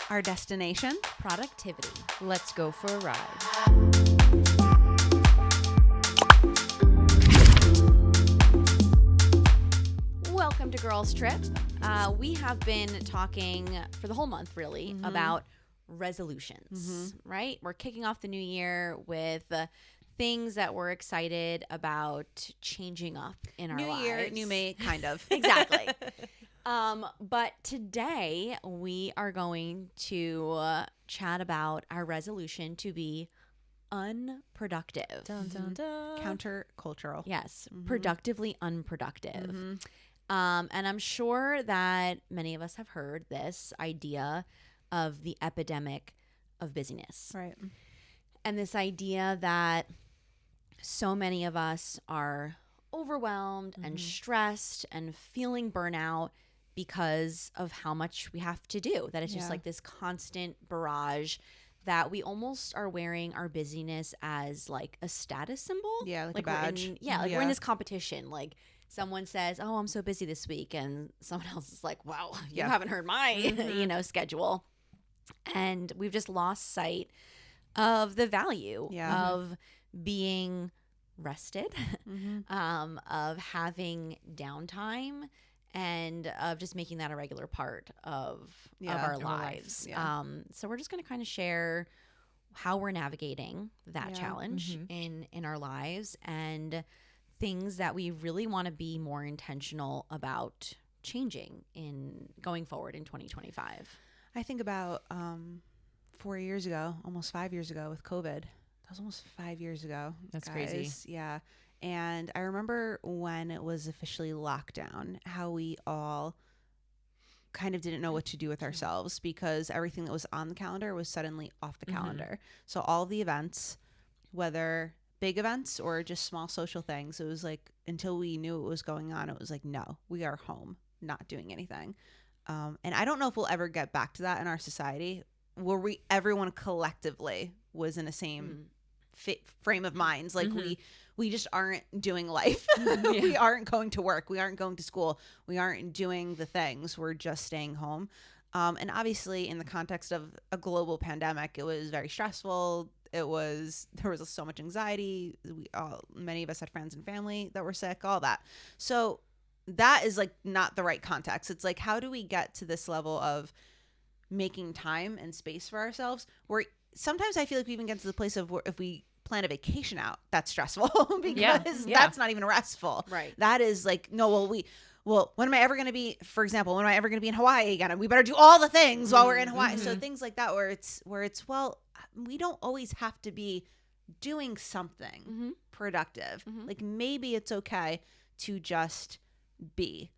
Our destination? Productivity. Let's go for a ride. Welcome to Girls Trip. We have been talking for the whole month, really, about resolutions, right? We're kicking off the new year with things that we're excited about changing up in our New lives. year, new me, kind of. Exactly. But today we are going to chat about our resolution to be unproductive. Dun, dun, dun. Countercultural. Yes, productively unproductive. And I'm sure that many of us have heard this idea of the epidemic of busyness. Right. And this idea that so many of us are overwhelmed and stressed and feeling burnout because of how much we have to do. That it's just like this constant barrage that we almost are wearing our busyness as like a status symbol. Yeah, like a we're badge. we're in this competition. Like someone says, "Oh, I'm so busy this week," and someone else is like, "Wow, you haven't heard my schedule." And we've just lost sight of the value of being rested, of having downtime, and of just making that a regular part of our lives. So we're just going to kind of share how we're navigating that challenge in our lives and things that we really want to be more intentional about changing in going forward in 2025. I think about 4 years ago, almost 5 years ago with COVID. That was almost 5 years ago. That's guys. crazy. Yeah. And I remember when it was officially lockdown, how we all kind of didn't know what to do with ourselves because everything that was on the calendar was suddenly off the calendar. So all the events, whether big events or just small social things, it was like until we knew what was going on, it was like, no, we are home, not doing anything. And I don't know if we'll ever get back to that in our society where everyone collectively was in the same frame of minds. Like we just aren't doing life. We aren't going to work. We aren't going to school. We aren't doing the things. We're just staying home. And obviously in the context of a global pandemic, it was very stressful. There was so much anxiety. Many of us had friends and family that were sick, all that. So that is like not the right context. It's like, how do we get to this level of making time and space for ourselves where sometimes I feel like we even get to the place of where if we plan a vacation out, that's stressful because that's not even restful. Right. That is like, no, when am I ever going to be, for example, when am I ever going to be in Hawaii again? We better do all the things while we're in Hawaii. So things like that where it's, well, we don't always have to be doing something productive. Like maybe it's okay to just be.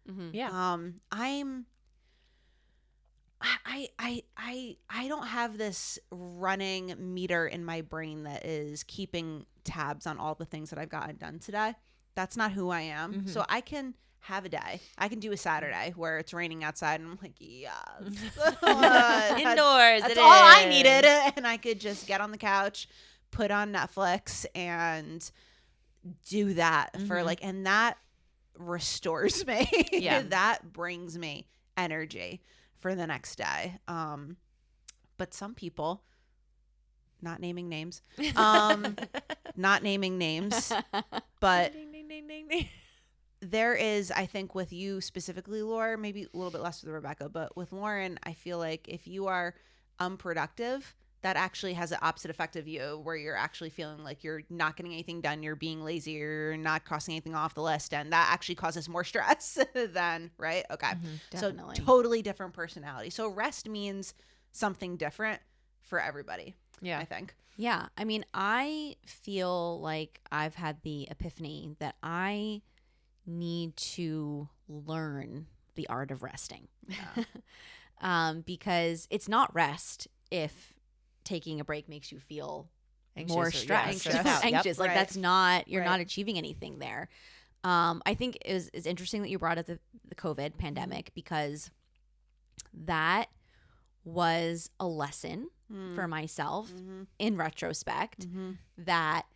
I don't have this running meter in my brain that is keeping tabs on all the things that I've gotten done today. That's not who I am. So I can have a day. I can do a Saturday where it's raining outside and I'm like, yes. Indoors. That's all I needed. And I could just get on the couch, put on Netflix and do that for like, and that restores me. That brings me energy for the next day. But some people, not naming names, but there is, I think with you specifically, Laura, maybe a little bit less with Rebecca, but with Lauren, I feel like if you are unproductive, that actually has the opposite effect of you where you're actually feeling like you're not getting anything done, you're being lazy, you're not crossing anything off the list, and that actually causes more stress than, right? Okay. Definitely. So totally different personality. So rest means something different for everybody, I think. Yeah. I mean, I feel like I've had the epiphany that I need to learn the art of resting. Because it's not rest if taking a break makes you feel anxious more stressed, anxious. Like that's not, you're not achieving anything there. I think it's interesting that you brought up the COVID pandemic because that was a lesson for myself in retrospect that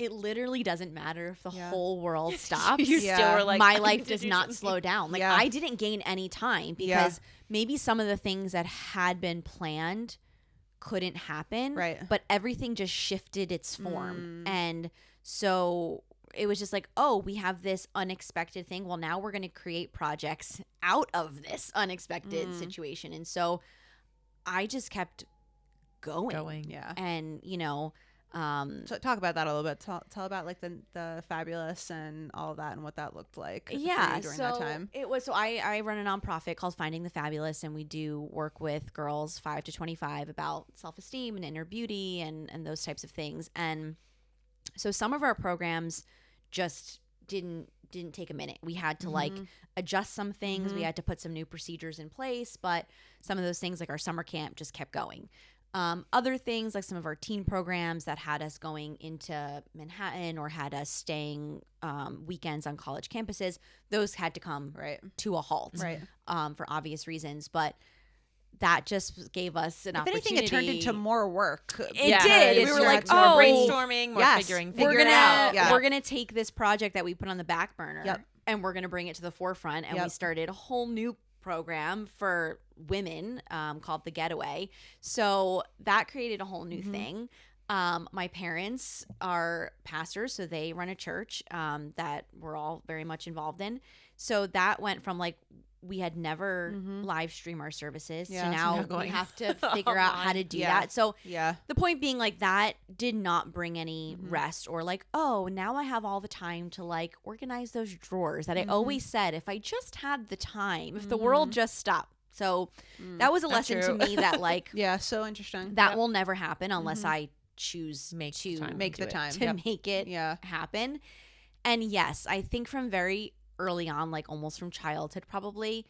it literally doesn't matter if the whole world stops. You still were like, my I life need to does do not something. slow down. Like I didn't gain any time because maybe some of the things that had been planned couldn't happen. Right. But everything just shifted its form. And so it was just like, oh, we have this unexpected thing. Well, now we're going to create projects out of this unexpected situation. And so I just kept going. Yeah. And, you know, so talk about that a little bit. Tell about like the Fabulous and all of that and what that looked like. For you during that time. It was I run a nonprofit called Finding the Fabulous, and we do work with girls 5 to 25 about self-esteem and inner beauty and those types of things. And so some of our programs just didn't take a minute. We had to like adjust some things. We had to put some new procedures in place, but some of those things like our summer camp just kept going. Other things like some of our teen programs that had us going into Manhattan or had us staying weekends on college campuses, those had to come to a halt for obvious reasons. But that just gave us an opportunity. If anything, it turned into more work. It did. We were like, more brainstorming, more figuring it out. We're going to take this project that we put on the back burner and we're going to bring it to the forefront. And we started a whole new program for women called The Getaway. So that created a whole new thing. My parents are pastors, so they run a church that we're all very much involved in. So that went from like we had never live stream our services to now we have to figure out how to do that. So the point being like that did not bring any rest or like, oh, now I have all the time to like organize those drawers that I always said if I just had the time, if the world just stopped. So that was a lesson to me that like so interesting. That will never happen unless I choose to make the time to make it happen. And yes, I think from very early on, like almost from childhood, probably.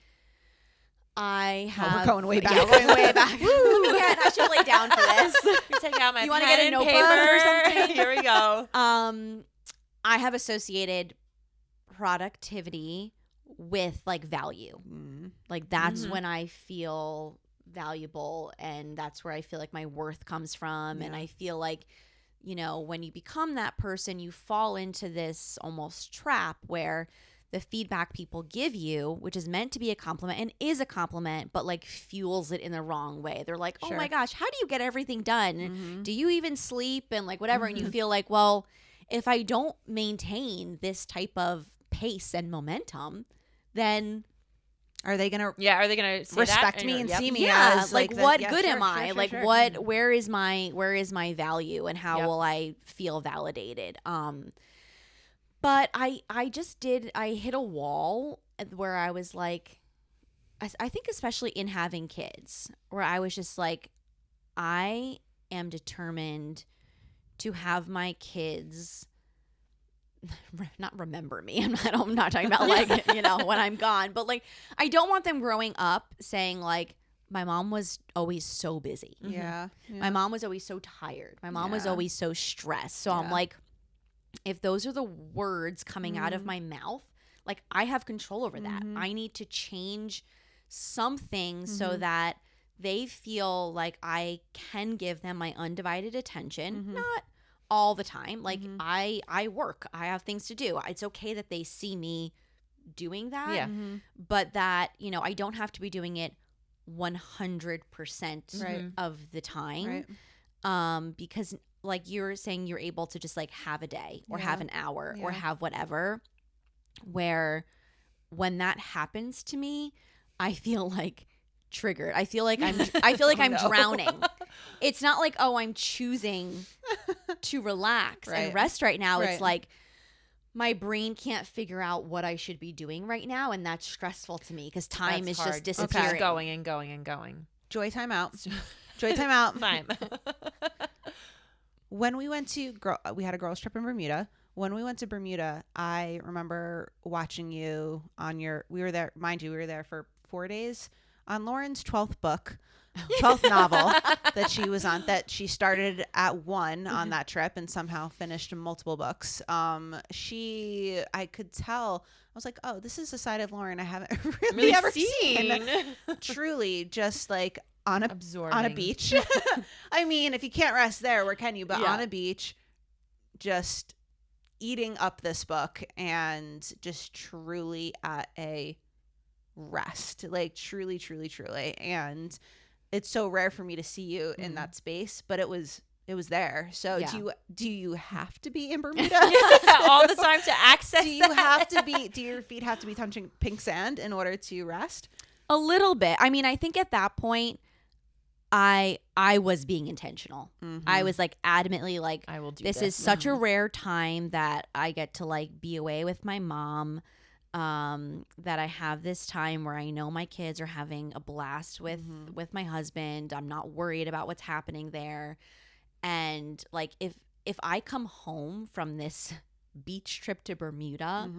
We're going way back. Yeah, we're going way back. I should lay down for this. Take out my you want to get a notebook paper? Or something? Here we go. I have associated productivity with like value. Like that's when I feel valuable, and that's where I feel like my worth comes from. And I feel like, you know, when you become that person, you fall into this almost trap where the feedback people give you, which is meant to be a compliment and is a compliment, but like fuels it in the wrong way. They're like, oh my gosh, how do you get everything done? Do you even sleep? And like whatever. And you feel like, well, if I don't maintain this type of pace and momentum, then are they gonna respect me and see me as like what good am I? Like what where is my value and how will I feel validated? But I hit a wall where I was like, I think especially in having kids, where I was just like, I am determined to have my kids not remember me. I'm not talking about like, you know, when I'm gone, but like, I don't want them growing up saying like, my mom was always so busy. My mom was always so tired. My mom was always so stressed. So I'm like, if those are the words coming out of my mouth, like I have control over that. I need to change something so that they feel like I can give them my undivided attention. Not all the time. Like I work. I have things to do. It's okay that they see me doing that. But that, you know, I don't have to be doing it 100% of the time. Because like you're saying, you're able to just like have a day or have an hour or have whatever, where when that happens to me, I feel like triggered. I feel like I'm drowning. It's not like, oh, I'm choosing to relax and rest right now. It's like my brain can't figure out what I should be doing right now, and that's stressful to me because time is just disappearing. Just going and going and going. Joy time out. Joy time out. Fine. When we went to we had a girls trip in Bermuda. When we went to Bermuda, I remember watching you on we were there, mind you, we were there for 4 days on Lauren's 12th novel that she was on, that she started at 1 on that trip and somehow finished multiple books. I could tell, I was like, oh, this is a side of Lauren I haven't really ever seen. Truly just like on a beach. I mean, if you can't rest there, where can you? But on a beach, just eating up this book and just truly at a rest, like truly, truly, truly. And it's so rare for me to see you in that space, but it was there. So do you have to be in Bermuda all the time to access? Do your feet have to be touching pink sand in order to rest? A little bit. I mean, I think at that point I was being intentional. I was like adamantly like, I will do this is such a rare time that I get to like be away with my mom, that I have this time where I know my kids are having a blast with my husband. I'm not worried about what's happening there. And like if I come home from this beach trip to Bermuda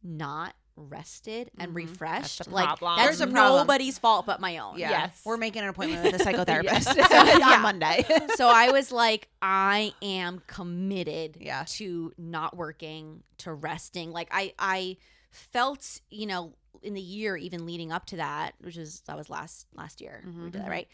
not rested and refreshed, that's nobody's fault but my own. Yeah. Yes. We're making an appointment with a psychotherapist on Monday. So I was like, I am committed to not working, to resting. Like I felt, you know, in the year even leading up to that, that was last year. We did that, right?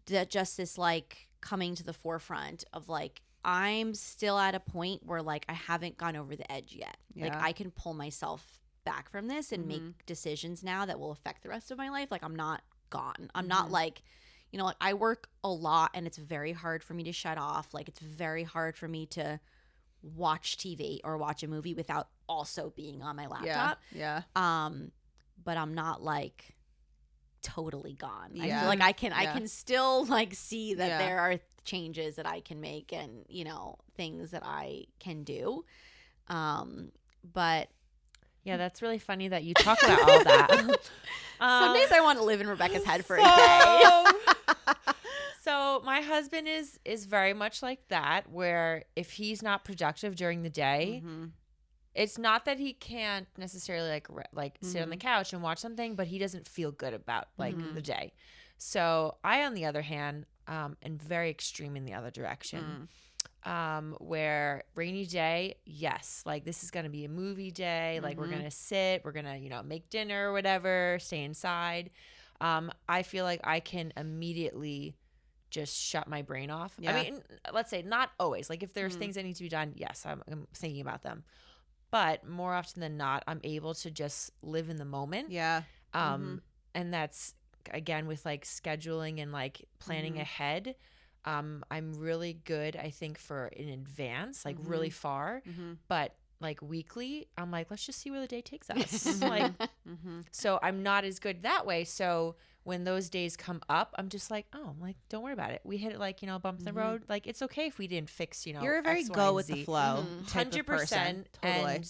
That just this like coming to the forefront of like, I'm still at a point where like I haven't gone over the edge yet. Like I can pull myself back from this and make decisions now that will affect the rest of my life. Like I'm not gone. I'm not like, you know, like I work a lot and it's very hard for me to shut off. Like it's very hard for me to watch TV or watch a movie without also being on my laptop. Yeah. But I'm not like totally gone. Yeah. I feel like I can still like see that there are changes that I can make and, you know, things that I can do. But yeah, that's really funny that you talk about all that. Some days I want to live in Rebecca's head for a day. So my husband is very much like that, where if he's not productive during the day, it's not that he can't necessarily like sit on the couch and watch something, but he doesn't feel good about like the day. So I, on the other hand, am very extreme in the other direction. Where rainy day, yes, like this is going to be a movie day. Like we're going to sit, we're going to, you know, make dinner or whatever, stay inside. I feel like I can immediately just shut my brain off. I mean, let's say not always. Like if there's things that need to be done, yes, I'm thinking about them. But more often than not, I'm able to just live in the moment. Yeah. And that's, again, with like scheduling and like planning ahead. I'm really good, I think, for in advance, like really far. But like weekly, I'm like, let's just see where the day takes us. Like, so I'm not as good that way. So when those days come up, I'm just like, oh, like, don't worry about it. We hit it like, you know, bump in the road. Like, it's okay if we didn't fix, you know, you're a very X, Y, go and with Z. the flow type 100%. of person. Totally.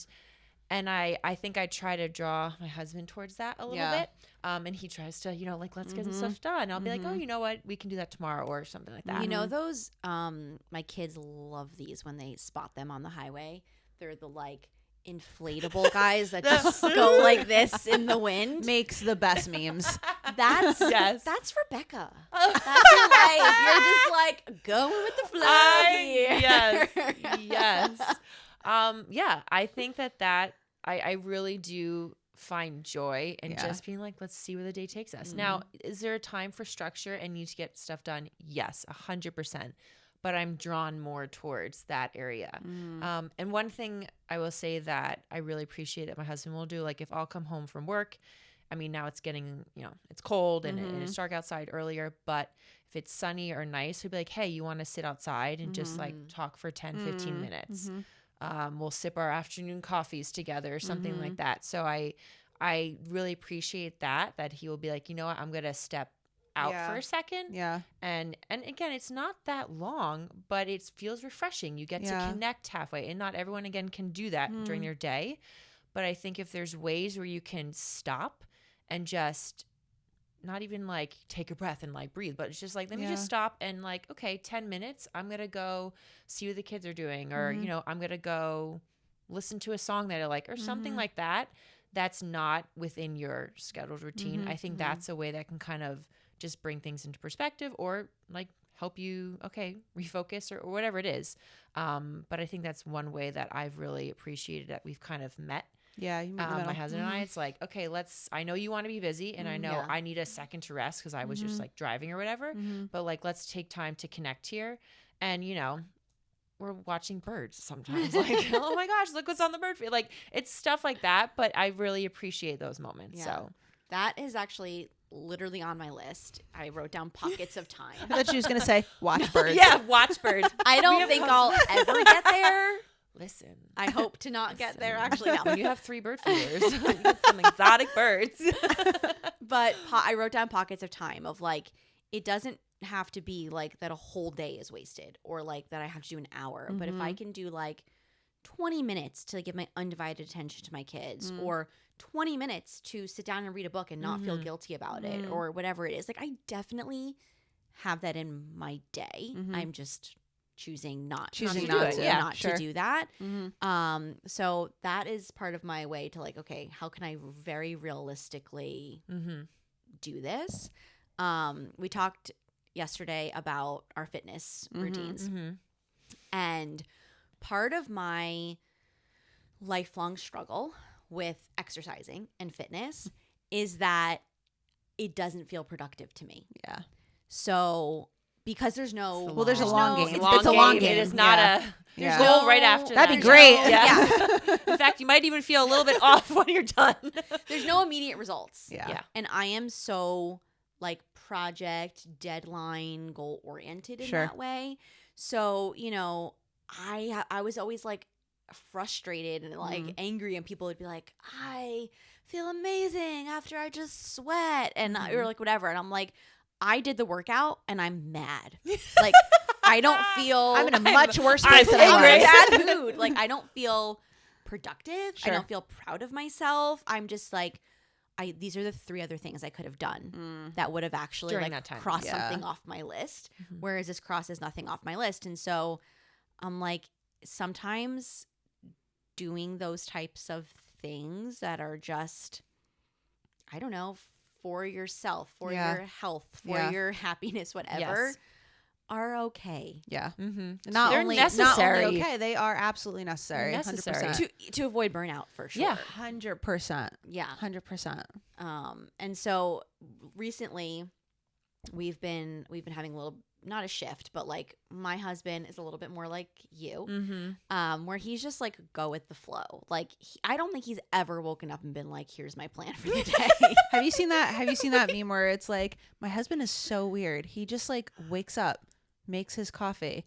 And I think I try to draw my husband towards that a little bit. And he tries to, you know, like, let's get some stuff done. I'll be like, oh, you know what? We can do that tomorrow or something like that. You know, those, my kids love these when they spot them on the highway. They're the like inflatable guys that just go like this in the wind. Makes the best memes. That's Rebecca. That's your life. You're just like going with the flow here. Yes. Yeah, I think that I really do find joy in just being like, let's see where the day takes us. Now, is there a time for structure and need to get stuff done? Yes, 100%. But I'm drawn more towards that area. And one thing I will say that I really appreciate that my husband will do, like if I'll come home from work, I mean, now it's getting, you know, it's cold and it's dark outside earlier, but if it's sunny or nice, he'll be like, hey, you want to sit outside and just like talk for 10, 15 minutes. We'll sip our afternoon coffees together or something like that. So I really appreciate that he will be like, you know what, I'm going to step out for a second. Yeah. And again, it's not that long, but it feels refreshing. You get to connect halfway, and not everyone again can do that during their day. But I think if there's ways where you can stop and just not even like take a breath and like breathe, but it's just like, let me just stop and like, okay, 10 minutes, I'm going to go see what the kids are doing, or, you know, I'm going to go listen to a song that I like or something like that. That's not within your scheduled routine. I think that's a way that can kind of just bring things into perspective or like help you, refocus or whatever it is. But I think that's one way that I've really appreciated that we've kind of met. Yeah, you meet my husband and I. It's like, okay, I know you want to be busy, and I know I need a second to rest because I was just like driving or whatever. But like, let's take time to connect here, and you know, we're watching birds sometimes. Like, oh my gosh, look what's on the bird feed. Like, it's stuff like that, but I really appreciate those moments. Yeah. So that is actually literally on my list. I wrote down pockets of time. I thought she was going to say watch birds. yeah, watch birds. I don't think I'll ever get there. Listen, I hope to not get there. Actually, no. When you have 3 bird feeders, you get some exotic birds. But I wrote down pockets of time of like, it doesn't have to be like that a whole day is wasted or like that I have to do an hour. But if I can do like 20 minutes to give my undivided attention to my kids or 20 minutes to sit down and read a book and not feel guilty about it or whatever it is, like I definitely have that in my day. I'm just choosing not to do that. So that is part of my way to like, okay, how can I very realistically do this? We talked yesterday about our fitness routines. And part of my lifelong struggle with exercising and fitness is that it doesn't feel productive to me. Yeah. So because there's no there's a long game. It's a long game. It is not a goal right after That'd that. be great. In fact, you might even feel a little bit off when you're done. There's no immediate results. Yeah. And I am so like project, deadline, goal oriented in that way. So, you know, I was always like frustrated and like angry, and people would be like, I feel amazing after I just sweat and or like whatever. And I'm like, I did the workout and I'm mad. Like I don't feel I'm in a much worse place than I I'm was. in a bad mood. Like I don't feel productive. Sure. I don't feel proud of myself. I'm just like, these are the 3 other things I could have done that would have actually During like that time. crossed something off my list. Whereas this crosses nothing off my list. And so I'm like, sometimes doing those types of things that are just, I don't know, for yourself, for your health, for your happiness, whatever, are okay. Yeah. They're necessary. Not only okay, they are absolutely necessary. They're necessary. 100%. To avoid burnout for sure. Yeah. 100%. Yeah. 100%. And so recently we've been having a little, not a shift, but like my husband is a little bit more like you, where he's just like go with the flow. Like I don't think he's ever woken up and been like, here's my plan for the day. Have you seen that meme where it's like, my husband is so weird. He just like wakes up, makes his coffee,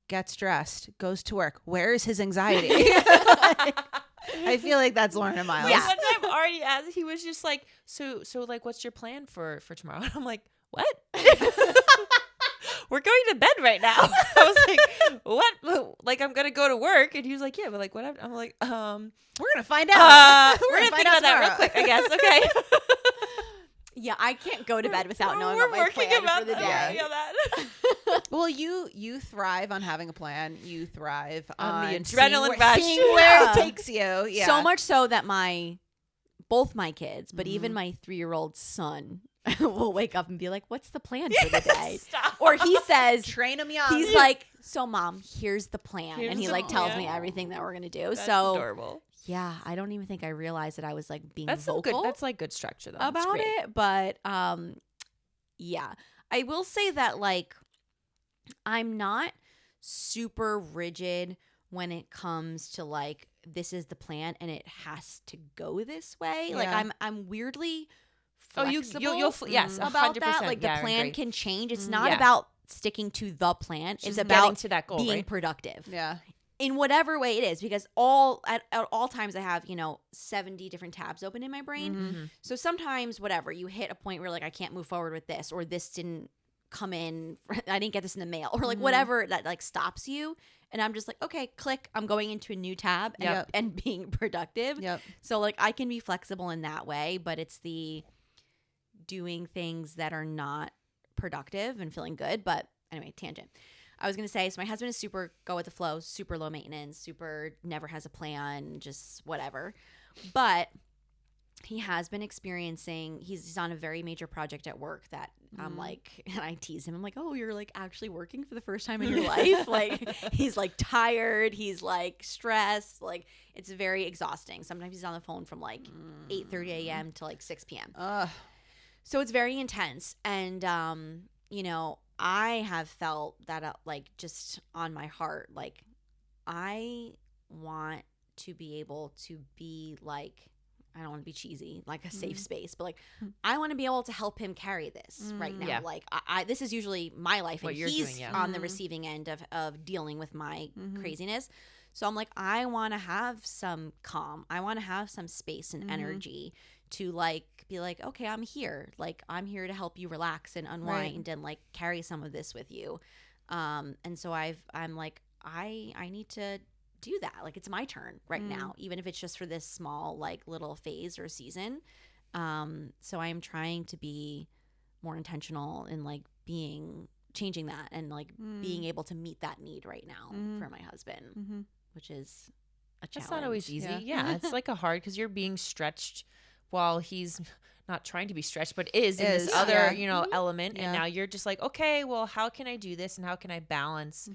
gets dressed, goes to work. Where is his anxiety? I feel like that's Lauren and Miles. Yeah. One time Artie asked, he was just like, so like, what's your plan for tomorrow? And I'm like, what? We're going to bed right now. I was like, what? Like, I'm going to go to work. And he was like, yeah, but like, what? I'm like, we're going to find out. We're going to think about that real quick, I guess. Okay. Yeah, I can't go to bed without knowing We're what my working plan about for the that. day. Yeah, that. Well, you thrive on having a plan. You thrive on the adrenaline rush. seeing where it takes you. Yeah. So much so that both my kids, but even my 3-year-old son will wake up and be like, what's the plan for the day? Stop. Or he says, train them young. he's like, so Mom, here's the plan. Here's and he the like tells plan. me everything that we're going to do. That's so adorable. yeah, I don't even think I realized that I was like being That's vocal good. That's like good structure though. That's about great. it. But yeah, I will say that like I'm not super rigid when it comes to like, this is the plan and it has to go this way. Like I'm weirdly flexible yes, about 100%. that. Like the Yeah, I plan agree. can change. It's not Yeah. about sticking to the plan. It's Just about getting to that goal, being right? productive. Yeah. In whatever way it is, because at all times I have 70 different tabs open in my brain. So sometimes whatever, you hit a point where like I can't move forward with this, or this didn't come in, I didn't get this in the mail, or like whatever that like stops you, and I'm just like, okay, click, I'm going into a new tab and being productive. Yep. So like I can be flexible in that way, but it's the doing things that are not productive and feeling good. But anyway, tangent. I was going to say, so my husband is super go with the flow, super low maintenance, super never has a plan, just whatever. But he has been experiencing, he's on a very major project at work that I'm like, and I tease him. I'm like, oh, you're like actually working for the first time in your life. Like he's like tired. He's like stressed. Like it's very exhausting. Sometimes he's on the phone from like 8:30 a.m. to like 6 p.m. So it's very intense. And, I have felt that like just on my heart, like I want to be able to be like, I don't want to be cheesy, like a safe space, but like I want to be able to help him carry this right now. Yeah. Like I this is usually my life, What and you're he's doing, on the receiving end of dealing with my craziness. So I'm like, I want to have some calm. I want to have some space and energy to like be like, okay, I'm here. Like I'm here to help you relax and unwind and like carry some of this with you. And so I'm like, I need to do that. Like it's my turn right now, even if it's just for this small like little phase or season. So I'm trying to be more intentional in like changing that and like being able to meet that need right now for my husband, which is a challenge. That's not always easy. Yeah, it's like a hard because you're being stretched while he's not trying to be stretched, but is in this other, element. And now you're just like, okay, well, how can I do this? And how can I balance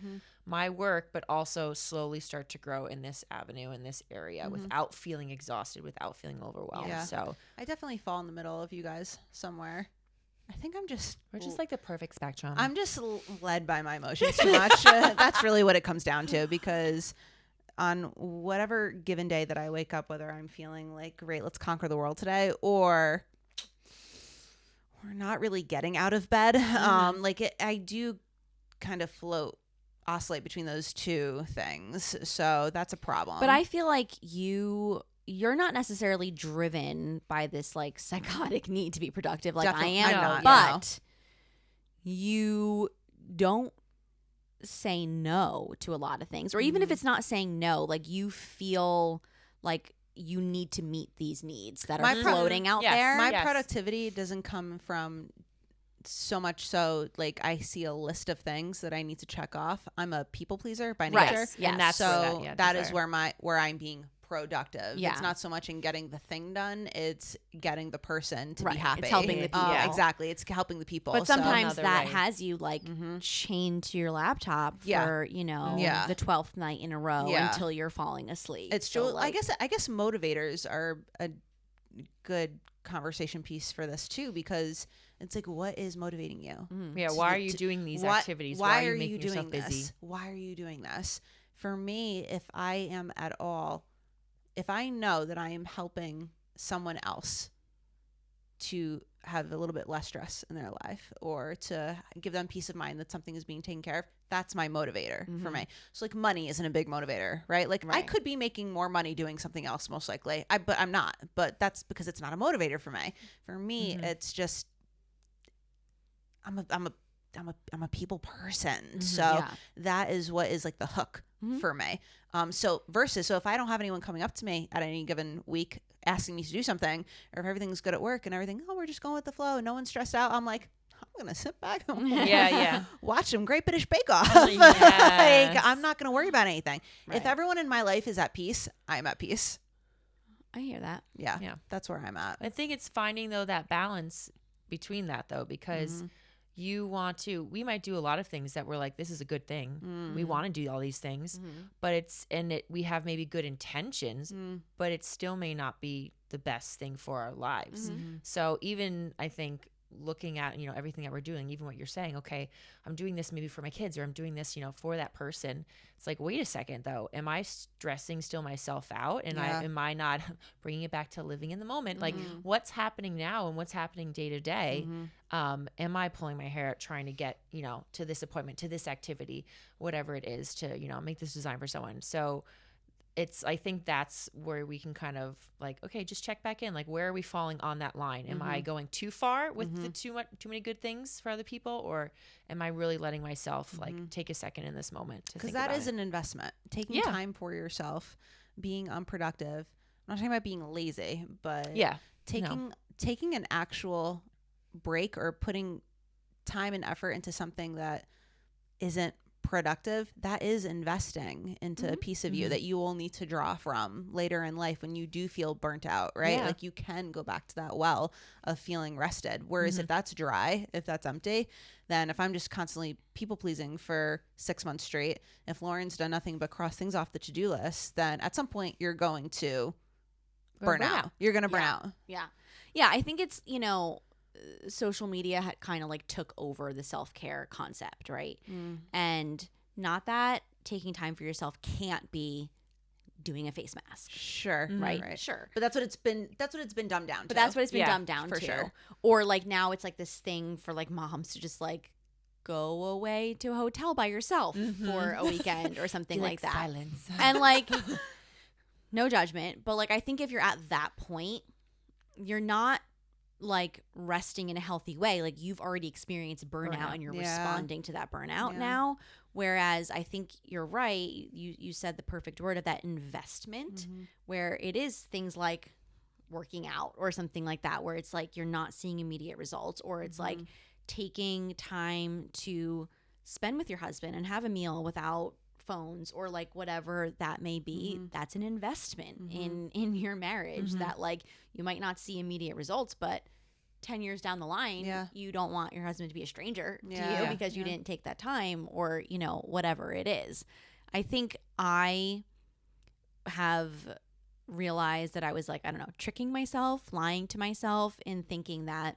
my work, but also slowly start to grow in this avenue, in this area without feeling exhausted, without feeling overwhelmed. Yeah. So I definitely fall in the middle of you guys somewhere. I think we're just like the perfect spectrum. I'm just led by my emotions too much. That's really what it comes down to, because on whatever given day that I wake up, whether I'm feeling like, great, let's conquer the world today, or we're not really getting out of bed, I do kind of oscillate between those two things. So that's a problem. But I feel like you're not necessarily driven by this like psychotic need to be productive like Definitely, I am, I'm not, but you don't say no to a lot of things, or even if it's not saying no, like you feel like you need to meet these needs that are floating out there. My productivity doesn't come from so much so like I see a list of things that I need to check off. I'm a people pleaser by nature. Yes. And that's so that is where I'm being productive. Yeah. It's not so much in getting the thing done, it's getting the person to be happy. It's helping the people. Exactly. It's helping the people. But sometimes So, that has you like chained to your laptop for, the 12th night in a row until you're falling asleep. It's true. I guess motivators are a good conversation piece for this too, because it's like, what is motivating you? Yeah. Why are you doing these activities? Why are you making doing yourself this? busy? Why are you doing this? For me, if I know that I am helping someone else to have a little bit less stress in their life, or to give them peace of mind that something is being taken care of, that's my motivator for me. So like money isn't a big motivator, right? Like I could be making more money doing something else most likely, but I'm not. But that's because it's not a motivator for me. For me, it's just I'm a people person. So that is what is like the hook for me. So if I don't have anyone coming up to me at any given week asking me to do something, or if everything's good at work and everything, we're just going with the flow, no one's stressed out, I'm like, I'm gonna sit back and watch some Great British Bake Off. Like, I'm not gonna worry about anything. If everyone in my life is at peace, I'm at peace. I hear that. Yeah, that's where I'm at. I think it's finding though that balance between that though, because we might do a lot of things that we're like, this is a good thing. We want to do all these things, but we have maybe good intentions, but it still may not be the best thing for our lives. So even I think looking at, everything that we're doing, even what you're saying, okay, I'm doing this maybe for my kids, or I'm doing this, for that person. It's like, wait a second though. Am I stressing still myself out? And am I not bringing it back to living in the moment? Like what's happening now and what's happening day to day? Am I pulling my hair out trying to get, to this appointment, to this activity, whatever it is to, make this design for someone. So I think that's where we can kind of like, okay, just check back in. Like, where are we falling on that line? Am I going too far with the too many good things for other people? Or am I really letting myself like take a second in this moment to think about it? Because that is an investment. Taking time for yourself, being unproductive. I'm not talking about being lazy, but taking an actual break, or putting time and effort into something that isn't productive, that is investing into a piece of you that you will need to draw from later in life when you do feel burnt out, right? Like you can go back to that well of feeling rested. Whereas if that's dry, if that's empty, then if I'm just constantly people pleasing for 6 months straight, if Lauren's done nothing but cross things off the to-do list, then at some point you're going to burn out. You're going to burn out. Yeah. I think it's, social media had kind of like took over the self-care concept, right? And not that taking time for yourself can't be doing a face mask. Sure. Right. Sure. But that's what it's been dumbed down to. But that's what it's been dumbed down for to. sure. Or like now it's like this thing for like moms to just like go away to a hotel by yourself for a weekend or something like that. Silence. And like, no judgment, but like I think if you're at that point, you're not like resting in a healthy way. Like you've already experienced burnout and you're responding to that burnout now. Whereas I think you're right. You said the perfect word of that investment, where it is things like working out or something like that, where it's like you're not seeing immediate results, or it's like taking time to spend with your husband and have a meal without phones or like whatever that may be. That's an investment in your marriage that like you might not see immediate results, but 10 years down the line, you don't want your husband to be a stranger to you because you didn't take that time, or, you know, whatever it is. I think I have realized that I was like, I don't know, tricking myself, lying to myself in thinking that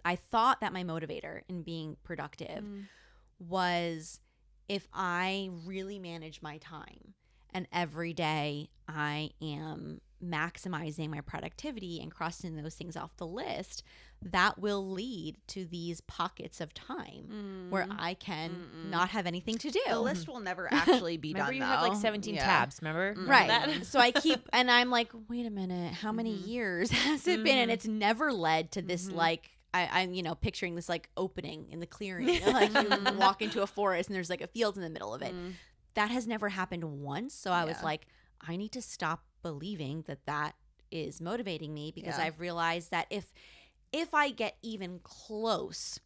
I thought that my motivator in being productive was if I really manage my time and every day I am maximizing my productivity and crossing those things off the list, that will lead to these pockets of time where I can not have anything to do. The list will never actually be remember done. You have like 17 tabs. Remember right? That? So I keep, and I'm like, wait a minute, how many years has it been? And it's never led to this like. I'm, you know, picturing this like opening in the clearing, you know, like you walk into a forest and there's like a field in the middle of it. That has never happened once. So I was like, I need to stop believing that that is motivating me, because I've realized that if I get even close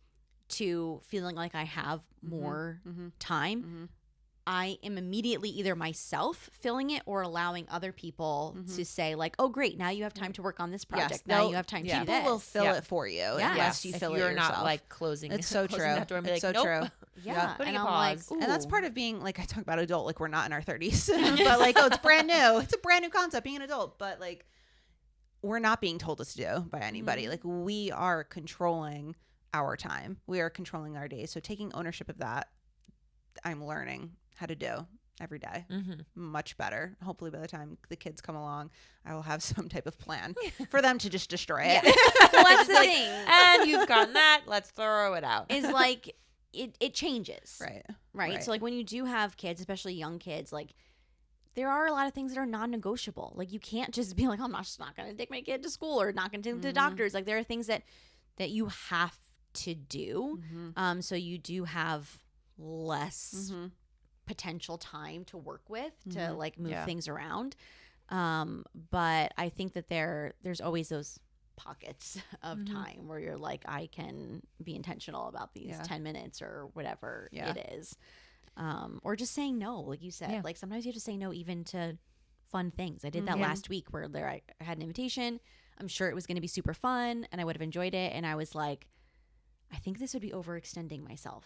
to feeling like I have more time, I am immediately either myself filling it or allowing other people to say like, oh, great, now you have time to work on this project. Now you have time to do this. People will fill it for you unless you fill it yourself. You're not like closing. It's so closing true. That door and be It's like, so nope. true. Yeah. Putting and a I'm pause. like, And that's part of being like, I talk about adult, like we're not in our 30s, but like, oh, it's brand new. It's a brand new concept being an adult, but like we're not being told what to do by anybody. Like we are controlling our time. We are controlling our days. So taking ownership of that, I'm learning how to do every day much better. Hopefully by the time the kids come along, I will have some type of plan for them to just destroy it. well, that's the thing. And you've gotten that. Let's throw it out. Is like it changes. Right. So like when you do have kids, especially young kids, like there are a lot of things that are non-negotiable. Like you can't just be like, oh, I'm just not going to take my kid to school or not going to take them to doctors. Like there are things that you have to do. So you do have less potential time to work with to like move things around. But I think that there's always those pockets of time where you're like, I can be intentional about these 10 minutes or whatever it is. Or just saying no, like you said. Like sometimes you have to say no even to fun things. I did that last week where I had an invitation. I'm sure it was going to be super fun and I would have enjoyed it. And I was like, I think this would be overextending myself.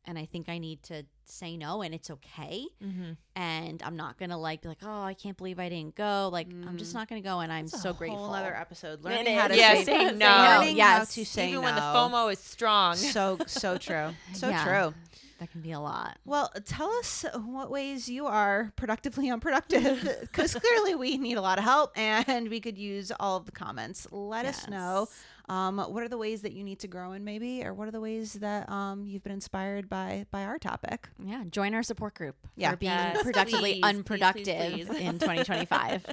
And I think I need to say no, and it's okay. And I'm not going to like be like, oh, I can't believe I didn't go. Like, I'm just not going to go. And I'm so grateful. Whole other episode. Learning Learning how to say no. Learning how to say Even no. when the FOMO is strong. So true. So Yeah. true. That can be a lot. Well, tell us what ways you are productively unproductive, because clearly we need a lot of help and we could use all of the comments. Let us know. What are the ways that you need to grow in maybe, or what are the ways that you've been inspired by our topic? Yeah. Join our support group Yeah. for being Yes, productively please, unproductive please, please. in 2025.